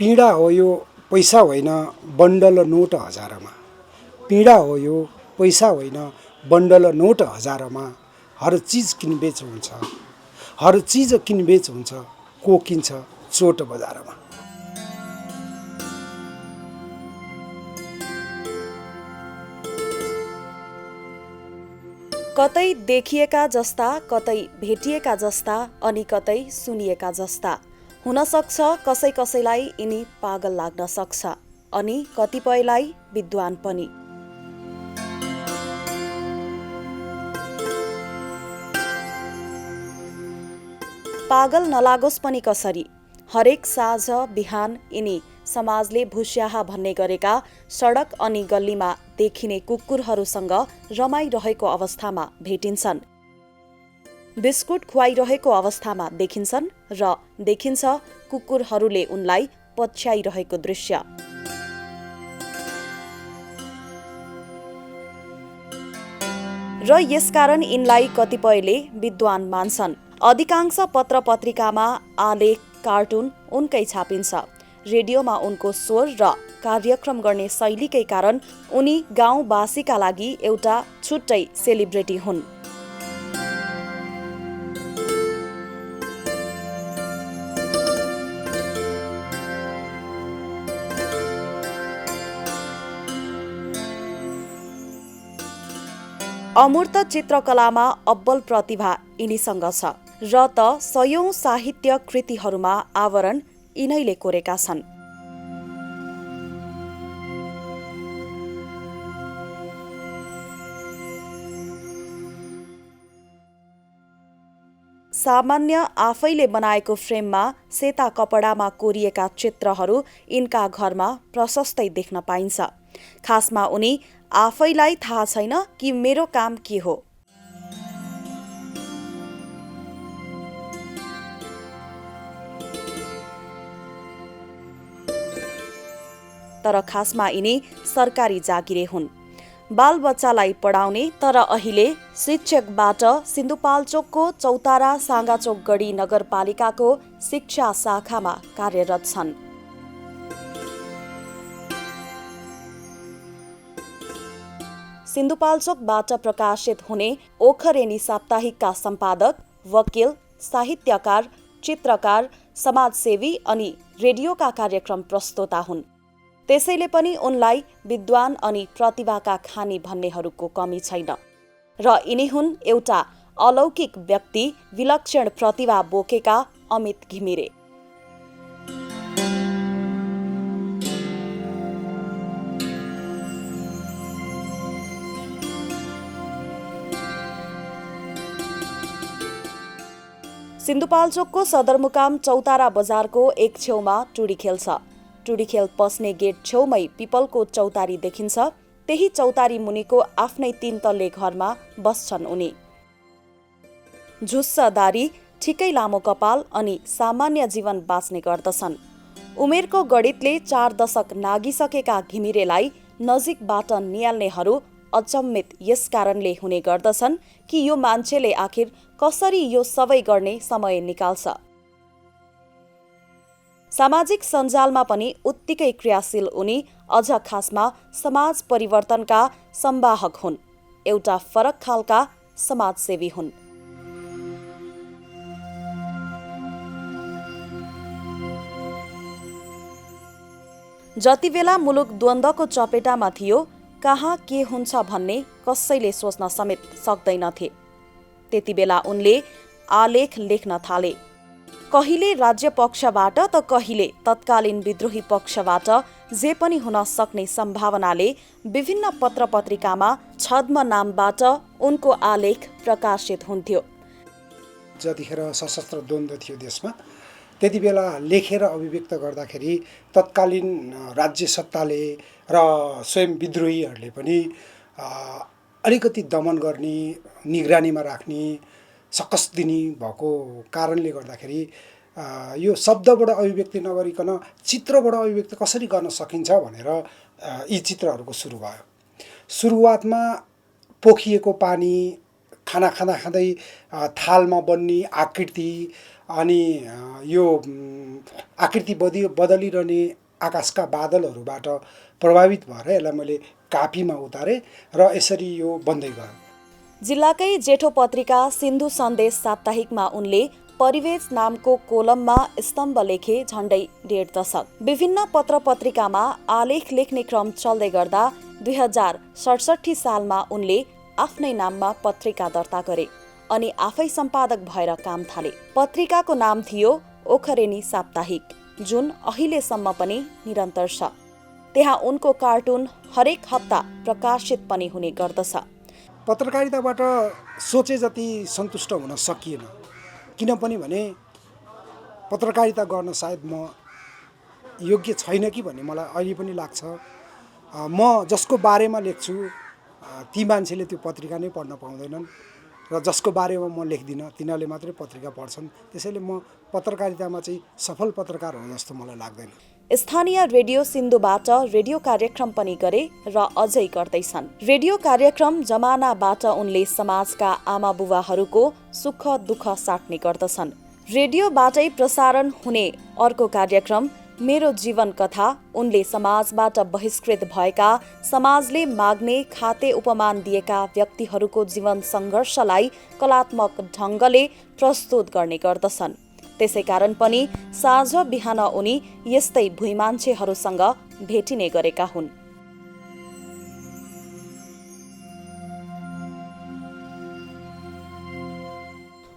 पीडा हो यो पैसा होइन बन्डल नोट हजारमा। पीडा हो यो पैसा होइन बन्डल नोट हजारमा। हर चिज किनबेच हुन्छ, हर चिज किनबेच हुन्छ, को किन्छ चोट बजारमा। कतै देखिएका जस्ता, कतै भेटिएका जस्ता, अनि कतै सुनिएका जस्ता। हुन सक्छ कसै कसैलाई यिनी पागल लाग्न सक्छ, अनि कतिपयलाई विद्वान पनि। पागल नलागोस् पनि कसरी, हरेक साँझ बिहान यिनी समाजले भुस्याहा भन्ने गरेका सडक अनि गल्लीमा देखिने कुकुरहरूसँग रमाइरहेको अवस्थामा भेटिन्छन्। बिस्कुट खुवाइरहेको अवस्थामा देखिन्छन् र देखिन्छ कुकुरहरूले उनलाई पछ्याइरहेको दृश्य। र यसकारण यिनलाई कतिपयले विद्वान मान्छन्। अधिकांश पत्र पत्रिकामा आलेख कार्टुन उनकै छापिन्छ। रेडियोमा उनको स्वर र कार्यक्रम गर्ने शैलीकै कारण उनी गाउँवासीका लागि एउटा छुट्टै सेलिब्रेटी हुन्। अमूर्त चित्रकलामा अब्बल प्रतिभा यिनीसँग छ र त सयौं साहित्य कृतिहरूमा आवरण यिनैले कोरेका छन्। सामान्य आफैले बनाएको फ्रेममा सेता कपडामा कोरिएका चित्रहरू यिनका घरमा प्रशस्तै देख्न पाइन्छ। खासमा उनी आफैलाई थाहा छैन कि मेरो काम के हो। तर खासमा यिनी सरकारी जागिरे हुन्। बालबच्चालाई पढाउने तर अहिले शिक्षकबाट सिन्धुपाल्चोकको चौतारा साँगाचोकगढी नगरपालिकाको शिक्षा शाखामा कार्यरत छन्। सिन्धुपाल्चोकबाट प्रकाशित हुने ओखरेनी साप्ताहिकका सम्पादक, वकिल, साहित्यकार, चित्रकार, समाजसेवी अनि रेडियोका कार्यक्रम प्रस्तोता हुन्। त्यसैले पनि उनलाई विद्वान अनि प्रतिभाका खानी भन्नेहरूको कमी छैन। र यिनी हुन् एउटा अलौकिक व्यक्ति, विलक्षण प्रतिभा बोकेका अमित घिमिरे। सिन्धुपाल्चोकको सदरमुकाम चौतारा बजारको एक छेउमा टुडीखेल छ। टुडीखेल पस्ने गेट छेउमै पिपलको चौतारी देखिन्छ। त्यही चौतारी मुनिको आफ्नै 3 तल्ले घरमा बस्छन् उनी। झुस्स दारी, ठिकै लामो कपाल अनि सामान्य जीवन बाँच्ने गर्दछन्। उमेरको गणितले 4 दशक नागिसकेका घिमिरेलाई नजिकबाट नियाल्नेहरू अचम्मित यस कारणले हुने गर्दछन् कि यो मान्छेले आखिर कसरी यो सबै गर्ने समय निकाल्छ। सामाजिक सञ्जालमा पनि उत्तिकै क्रियाशील उनी अझ खासमा समाज परिवर्तनका संवाहक हुन्। एउटा फरक खालका समाजसेवी हुन्। जतिबेला मुलुक द्वन्द्वको चपेटामा थियो, कहाँ के हुन्छ भन्ने कसैले सोच्न समेत सक्दैनथे। त्यतिबेला उनले आलेख लेख्न थाले। कहिले राज्य पक्षबाट त कहिले तत्कालीन विद्रोही पक्षबाट जे पनि हुन सक्ने सम्भावनाले विभिन्न पत्र पत्रिकामा छद्म नामबाट उनको आलेख प्रकाशित हुन्थ्यो। जतिखेर सशस्त्र द्वन्द्व थियो देशमा, त्यति बेला लेखेर अभिव्यक्त गर्दाखेरि तत्कालीन राज्य सत्ताले र स्वयं विद्रोहीहरूले पनि अलिकति दमन गर्ने, निगरानीमा राख्ने, सकस दिने भएको कारणले गर्दाखेरि यो शब्दबाट अभिव्यक्ति नगरिकन चित्रबाट अभिव्यक्ति कसरी गर्न सकिन्छ भनेर यी चित्रहरूको सुरु भयो। सुरुवातमा पोखिएको पानी, खाना खाँदै थालमा बन्ने आकृति, अनि यो आकृति बदलिरहने आकाशका बादलहरूबाट प्रभावित भएर यसलाई मैले कापीमा उतारेँ र यसरी यो बन्दै गयो। जिल्लाकै जेठो पत्रिका सिन्धु सन्देश साप्ताहिकमा उनले परिवेश नामको कोलममा स्तम्भ लेखे झण्डै 1.5 दशक। विभिन्न पत्र पत्रिकामा आलेख लेख्ने क्रम चल्दै गर्दा 2067 सालमा उनले आफ्नै नाममा पत्रिका दर्ता गरे अनि आफै सम्पादक भएर काम थाले। पत्रिकाको नाम थियो ओखरेनी साप्ताहिक, जुन अहिलेसम्म पनि निरन्तर छ। त्यहाँ उनको कार्टुन हरेक हप्ता प्रकाशित पनि हुने गर्दछ। पत्रकारिताबाट सोचे जति सन्तुष्ट हुन सकिएन, किनभने भने पत्रकारिता गर्न सायद म योग्य छैन कि भन्ने मलाई अहिले पनि लाग्छ। म जसको बारेमा लेख्छु ती मान्छेले त्यो पत्रिका नै पढ्न पाउँदैनन् र जसको बारेमा म लेख्दिनँ तिनीहरूले मात्रै पत्रिका पढ्छन्। त्यसैले म पत्रकारितामा चाहिँ सफल पत्रकार हो जस्तो मलाई लाग्दैन। स्थानीय रेडियो सिन्धुबाट रेडियो कार्यक्रम पनि गरे र अझै गर्दैछन्। रेडियो कार्यक्रम जमानाबाट उनले समाजका आमा बुबाहरूको सुख दुःख साट्ने गर्दछन्। रेडियोबाटै प्रसारण हुने अर्को कार्यक्रम मेरो जीवन कथा उनले समाजबाट बहिष्कृत भएका, समाजले माग्ने खाते उपमान दिएका व्यक्तिहरूको जीवन सङ्घर्षलाई कलात्मक ढङ्गले प्रस्तुत गर्ने गर्दछन्। त्यसैकारण पनि साँझ बिहान उनी यस्तै भुइँमान्छेहरूसँग भेटिने गरेका हुन्।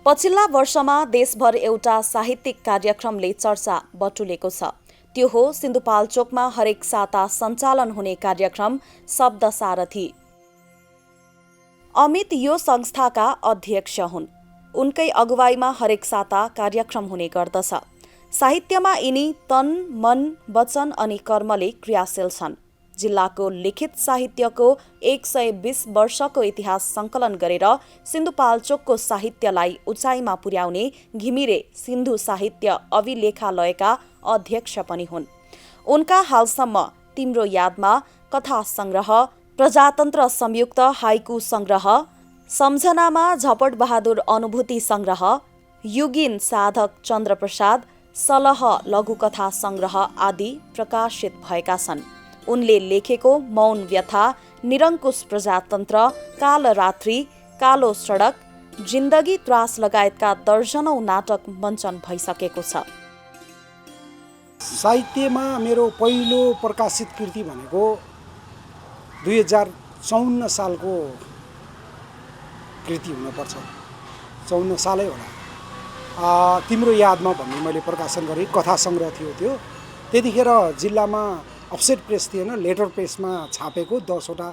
पछिल्ला वर्षमा देशभर एउटा साहित्यिक कार्यक्रमले चर्चा बटुलेको छ। त्यो हो सिन्धुपाल्चोकमा हरेक साता सञ्चालन हुने कार्यक्रम शब्द सारथी। अमित यो संस्थाका अध्यक्ष हुन्। उनकै अगुवाईमा हरेक साता कार्यक्रम हुने गर्दछ। साहित्यमा यिनी तन, मन, वचन अनि कर्मले क्रियाशील छन्। जिल्लाको लिखित साहित्यको 120 वर्षको इतिहास सङ्कलन गरेर सिन्धुपाल्चोकको साहित्यलाई उचाइमा पुर्याउने घिमिरे सिन्धु साहित्य अभिलेखालयका अध्यक्ष पनि हुन्। उनका हालसम्म तिम्रो यादमा कथा सङ्ग्रह, प्रजातन्त्र संयुक्त हाइकु सङ्ग्रह, सम्झनामा झपट बहादुर अनुभूति सङ्ग्रह, युगिन साधक चन्द्रप्रसाद, सलह लघुकथा सङ्ग्रह आदि प्रकाशित भएका छन्। उनले लेखेको मौन व्यथा, निरङ्कुश प्रजातन्त्र, कालरात्रि, कालो सडक, जिन्दगी त्रास लगायतका दर्जनौं नाटक मञ्चन भइसकेको छ। साहित्यमा मेरो पहिलो प्रकाशित कृति भनेको 2054 सालको कृति हुनुपर्छ। 54 सालै होला। तिम्रो यादमा भन्ने मैले प्रकाशन गरेँ, कथा सङ्ग्रह थियो त्यो। त्यतिखेर जिल्लामा अफसेट प्रेस थिएन, लेटर प्रेसमा छापेको 10 वटा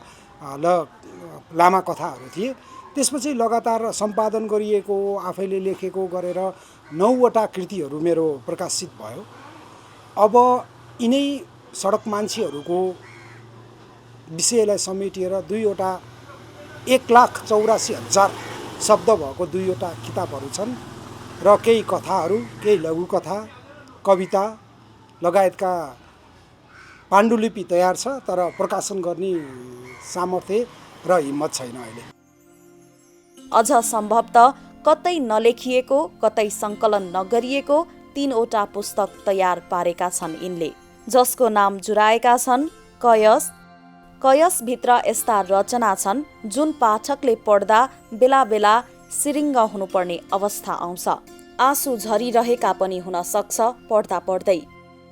लामा कथाहरू थिए। त्यसपछि लगातार सम्पादन गरिएको, आफैले लेखेको गरेर 9 वटा कृतिहरू मेरो प्रकाशित भयो। अब यिनै सडक मान्छेहरूको विषयलाई समेटिएर 2 वटा 1,84,000 शब्द भएको 2 वटा किताबहरू छन् र केही कथाहरू, केही लघुकथा, कविता लगायतका पाण्डुलिपि तयार छ, तर प्रकाशन गर्ने सामर्थ्य र हिम्मत छैन अहिले। अझ सम्भवतः कतै नलेखिएको, कतै सङ्कलन नगरिएको 3 वटा पुस्तक तयार पारेका छन् यिनले, जसको नाम जुराएका छन् कयस। कयसभित्र यस्ता रचना छन् जुन पाठकले पढ्दा बेला बेला सिरिङ्ग हुनुपर्ने अवस्था आउँछ। आँसु झरिरहेका पनि हुन सक्छ पढ्दा पढ्दै।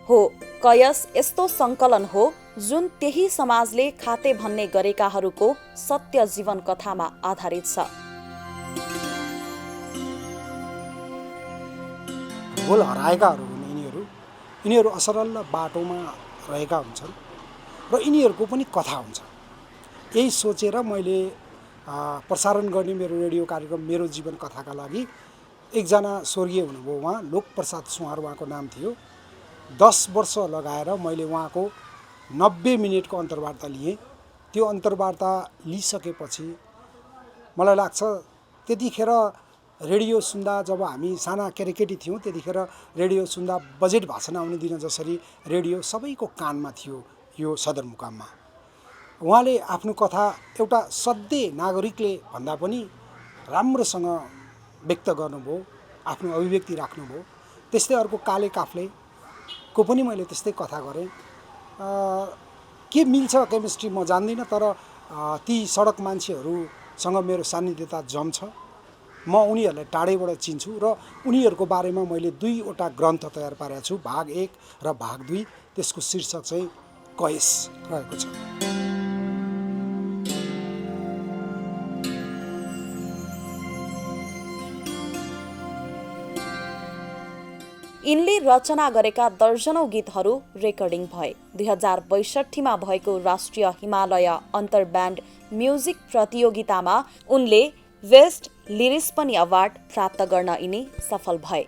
हो, कयस यस्तो सङ्कलन हो जुन त्यही समाजले खाते भन्ने गरेकाहरूको सत्य जीवन कथामा आधारित छ। भूगोल हराएकाहरू हुन् यिनीहरू असरल बाटोमा रहेका हुन्छन् र यिनीहरूको पनि कथा हुन्छ। यही सोचेर मैले प्रसारण गर्ने मेरो रेडियो कार्यक्रम मेरो जीवन कथाका लागि एकजना स्वर्गीय हुनुभयो, उहाँ लोकप्रसाद सुवार उहाँको नाम थियो। 10 वर्ष लगाएर मैले उहाँको 90 मिनटको अन्तर्वार्ता लिएँ। त्यो अन्तर्वार्ता लिइसकेपछि मलाई लाग्छ त्यतिखेर रेडियो सुन्दा, जब हामी साना केटाकेटी थियौँ त्यतिखेर रेडियो सुन्दा बजेट भाषण आउने दिन जसरी रेडियो सबैको कानमा थियो यो सदरमुकाममा। उहाँले आफ्नो कथा एउटा सधैँ नागरिकले भन्दा पनि राम्रोसँग व्यक्त गर्नुभयो, आफ्नो अभिव्यक्ति राख्नुभयो। त्यस्तै अर्को काले काफले को पनि मैले त्यस्तै कथा गरेँ। के मिल्छ केमिस्ट्री म जान्दिनँ, तर ती सडक मान्छेहरूसँग मेरो सान्निध्यता जम्छ। म उनीहरूलाई टाढैबाट चिन्छु र उनीहरूको बारेमा मैले 2वटा ग्रन्थ तयार पारेको छु, भाग 1 र भाग 2। त्यसको शीर्षक चाहिँ कहेस रहेको छ। यिनले रचना गरेका दर्जनौं गीतहरू रेकर्डिङ भए। 2062 भएको राष्ट्रिय हिमालय अन्तर ब्यान्ड म्युजिक प्रतियोगितामा उनले बेस्ट लिरिक्स अवार्ड प्राप्त गर्न यिनी सफल भए।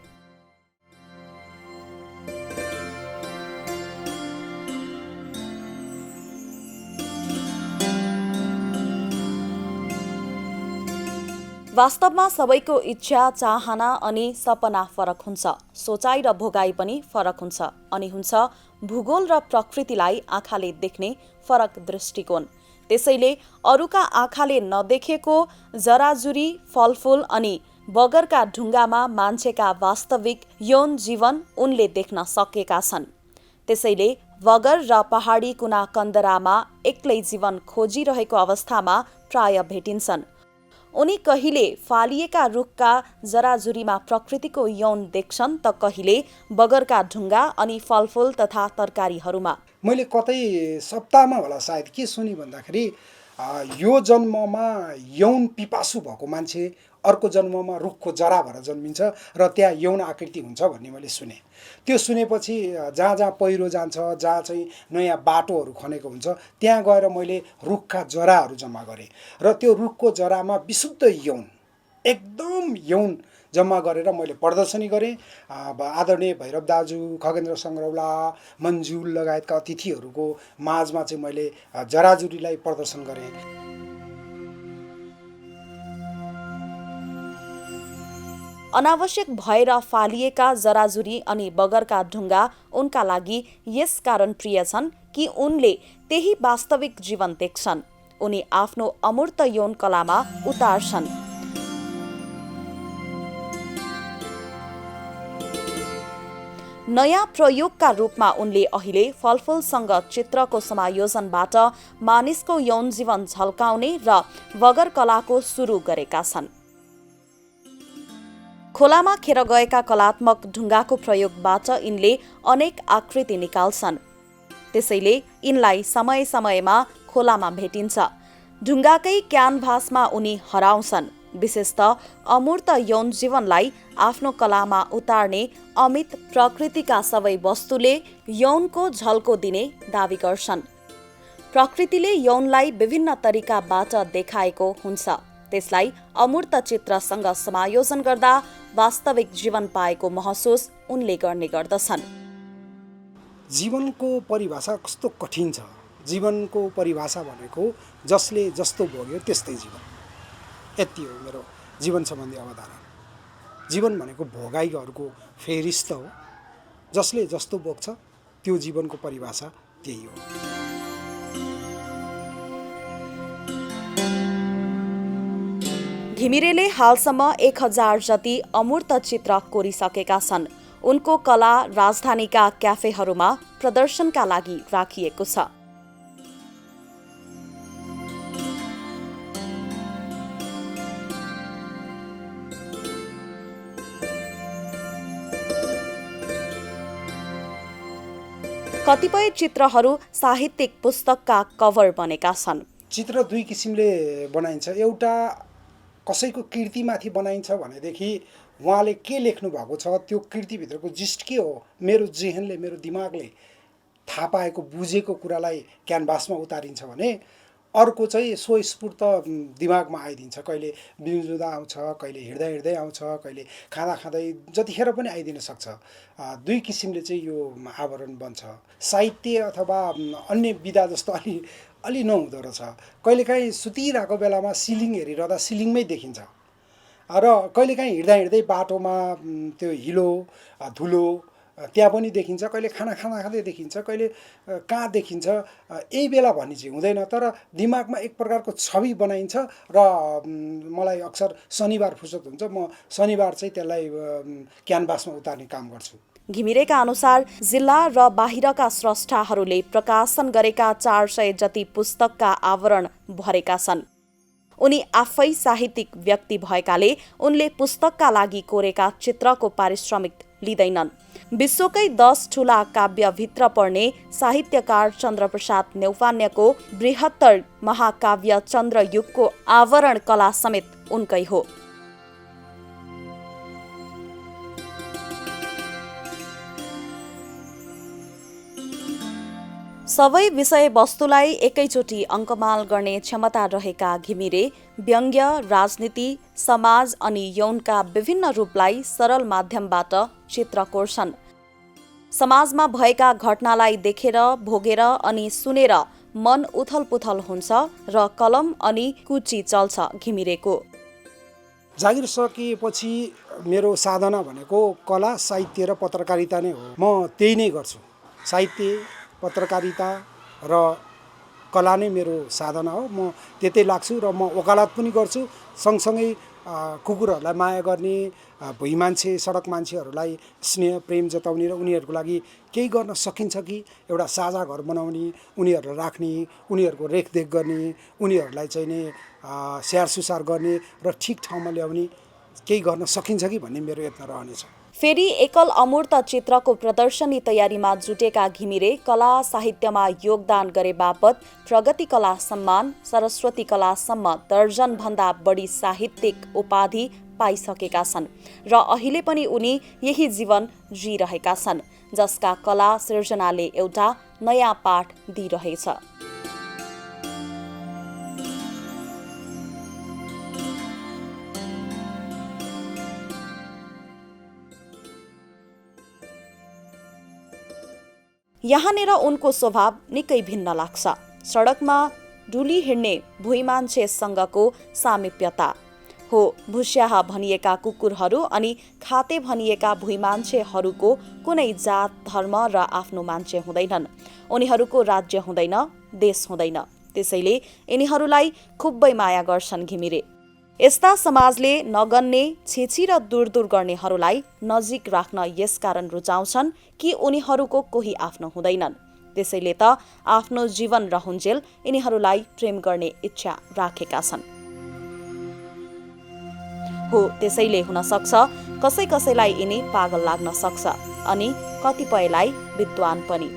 वास्तवमा सबैको इच्छा, चाहना अनि सपना फरक हुन्छ। सोचाइ र भोगाइ पनि फरक हुन्छ। अनि हुन्छ भूगोल र प्रकृतिलाई आँखाले देख्ने फरक दृष्टिकोण। त्यसैले अरूका आँखाले नदेखेको जराजुरी, फलफूल अनि बगरका ढुङ्गामा मान्छेका वास्तविक यौन जीवन उनले देख्न सकेका छन्। त्यसैले बगर र पहाडी कुना कन्दरामा एक्लै जीवन खोजिरहेको अवस्थामा प्राय भेटिन्छन्। उनी कहिले फालिएका रुखका जराजुरीमा प्रकृतिको यौन देख्छन् त कहिले बगरका ढुङ्गा अनि फलफूल तथा तरकारीहरूमा। मैले कतै सप्ताहमा होला सायद के सुनि भन्दाखेरि यो जन्ममा यौन पिपासु भएको मान्छे अर्को जन्ममा रुखको जरा भएर जन्मिन्छ र त्यहाँ यौन आकृति हुन्छ भन्ने मैले सुने। त्यो सुनेपछि जहाँ जहाँ पहिरो जान्छ, जहाँ चाहिँ नयाँ बाटोहरू खनेको हुन्छ, त्यहाँ गएर मैले रुखका जराहरू जम्मा गरेँ र त्यो रुखको जरामा विशुद्ध यौन, एकदम यौन जम्मा गरेर मैले प्रदर्शनी गरेँ। आदरणीय भैरव दाजु, खगेन्द्र सङ्ग्रौला, मन्जुल लगायतका अतिथिहरूको माझमा चाहिँ मैले जराजुरीलाई प्रदर्शन गरेँ। अनावश्यक भएर फालिएका जराजुरी अनि बगरका ढुङ्गा उनका लागि यस कारण प्रिय छन् कि उनले त्यही वास्तविक जीवन देख्छन्। उनी आफ्नो अमूर्त यौन कलामा उतार्छन्। नयाँ प्रयोगका रूपमा उनले अहिले फलफूलसँग चित्रको समायोजनबाट मानिसको यौन जीवन झल्काउने र बगर कलाको सुरु गरेका छन्। खोलामा खेर गएका कलात्मक ढुङ्गाको प्रयोगबाट यिनले अनेक आकृति निकाल्छन्। त्यसैले यिनलाई समय समयमा खोलामा भेटिन्छ। ढुङ्गाकै क्यानभासमा उनी हराउँछन्। विशेषतः अमूर्त यौन जीवनलाई आफ्नो कलामा उतार्ने अमित प्रकृतिका सबै वस्तुले यौनको झल्को दिने दावी गर्छन्। प्रकृतिले यौनलाई विभिन्न तरिकाबाट देखाएको हुन्छ। त्यसलाई अमूर्त चित्रसँग समायोजन गर्दा वास्तविक जीवन पाएको महसुस उनले गर्ने गर्दछन्। जीवनको परिभाषा कस्तो कठिन छ। जीवनको परिभाषा भनेको जसले जस्तो भोग्यो त्यस्तै जीवन। यति हो मेरो जीवन सम्बन्धी अवधारणा। जीवन भनेको भोगाइहरूको फेरिस्त हो। जसले जस्तो भोग्छ त्यो जीवनको परिभाषा त्यही हो। घिमिरेले हालसम्म 1000 जति अमूर्त चित्र कोरिसकेका छन्। उनको कला राजधानीका क्याफेहरूमा प्रदर्शनका लागि राखिएको छ। कतिपय चित्रहरू साहित्यिक पुस्तकका कभर बनेका छन्। चित्र दुई किसिमले बनाइन्छ। एउटा कसैको कृतिमाथि बनाइन्छ भनेदेखि उहाँले के लेख्नु भएको छ त्यो कृतिभित्रको जिस्ट के हो, मेरो जेहनले, मेरो दिमागले थाहा पाएको, बुझेको कुरालाई क्यानभासमा उतारिन्छ भने अर्को चाहिँ स्वस्फूर्त दिमागमा आइदिन्छ। कहिले बिउजुँदा आउँछ, कहिले हिँड्दा हिँड्दै आउँछ, कहिले खाँदा खाँदै, जतिखेर पनि आइदिन सक्छ। दुई किसिमले चाहिँ यो आवरण बन्छ। साहित्य अथवा अन्य विधा जस्तो अलि नहुँदो रहेछ। कहिलेकाहीँ सुतिरहेको बेलामा सिलिङ हेरिरहँदा सिलिङमै देखिन्छ र कहिलेकाहीँ हिँड्दा हिँड्दै बाटोमा त्यो हिलो धुलो त्यहाँ पनि देखिन्छ, कहिले खाना खाँदै देखिन्छ, कहिले कहाँ देखिन्छ। यही बेला भन्ने चाहिँ हुँदैन, तर दिमागमा एक प्रकारको छवि बनाइन्छ र मलाई अक्सर शनिबार फुर्सद हुन्छ, म शनिबार चाहिँ त्यसलाई क्यानभासमा उतार्ने काम गर्छु। घिमिरेका अनुसार जिल्ला र बाहिरका स्रष्टाहरूले प्रकाशन गरेका 400 जति पुस्तकका आवरण भरेका छन्। उनी आफै साहित्यिक व्यक्ति भएकाले उनले पुस्तकका लागि कोरेका चित्रको पारिश्रमिक लिँदैनन्। विश्वकै 10 ठूला काव्यभित्र पर्ने साहित्यकार चन्द्रप्रसाद नेउपान्यको बृहत्तर महाकाव्य चन्द्रयुगको आवरण कला समेत उनकै हो। सबै विषयवस्तुलाई एकैचोटि अङ्कमाल गर्ने क्षमता रहेका घिमिरे व्यङ्ग्य, राजनीति, समाज अनि यौनका विभिन्न रूपलाई सरल माध्यमबाट चित्र कोर्छन्। समाजमा भएका घटनालाई देखेर, भोगेर अनि सुनेर मन उथलपुथल हुन्छ र कलम अनि कुची चल्छ घिमिरेको। जागिर सकिएपछि मेरो साधना भनेको कला, साहित्य र पत्रकारिता नै हो। म त्यही नै गर्छु। साहित्य, पत्रकारिता र कला नै मेरो साधना हो। म त्यतै लाग्छु र म वकालत पनि गर्छु। सँगसँगै कुकुरहरूलाई माया गर्ने, भुइँ मान्छे, सडक मान्छेहरूलाई स्नेह प्रेम जताउने र उनीहरूको लागि केही गर्न सकिन्छ कि एउटा साझा घर बनाउने, उनीहरूलाई राख्ने, उनीहरूको रेखदेख गर्ने, उनीहरूलाई चाहिँ नि स्याहार सुसार गर्ने र ठिक ठाउँमा ल्याउने केही गर्न सकिन्छ कि भन्ने मेरो यत्न रहनेछ। फेरि एकल अमूर्त चित्रको प्रदर्शनी तयारीमा जुटेका घिमिरे कला साहित्यमा योगदान गरे बापत प्रगति कला सम्मान, सरस्वती कलासम्म दर्जनभन्दा बढी साहित्यिक उपाधि पाइसकेका छन् र अहिले पनि उनी यही जीवन जिइरहेका छन्, जसका कला सृजनाले एउटा नयाँ पाठ दिइरहेछ। यहाँनिर उनको स्वभाव निकै भिन्न लाग्छ। सडकमा डुली हिँड्ने भुइँ मान्छेसँगको सामिप्यता हो। भुस्याहा भनिएका कुकुरहरू अनि खाते भनिएका भुइँ मान्छेहरूको कुनै जात, धर्म र आफ्नो मान्छे हुँदैनन्। उनीहरूको राज्य हुँदैन, देश हुँदैन। त्यसैले यिनीहरूलाई खुबै माया गर्छन् घिमिरे। यस्ता समाजले नगन्ने, छेची र दूर गर्नेहरूलाई नजिक राख्न यसकारण रुचाउँछन् कि उनीहरूको कोही आफ्नो हुँदैनन्। त्यसैले त आफ्नो जीवन रहुन्जेल यिनीहरूलाई प्रेम गर्ने इच्छा राखेका छन्। हो, त्यसैले हुन सक्छ कसै कसैलाई यिनी पागल लाग्न सक्छ अनि कतिपयलाई विद्वान पनि।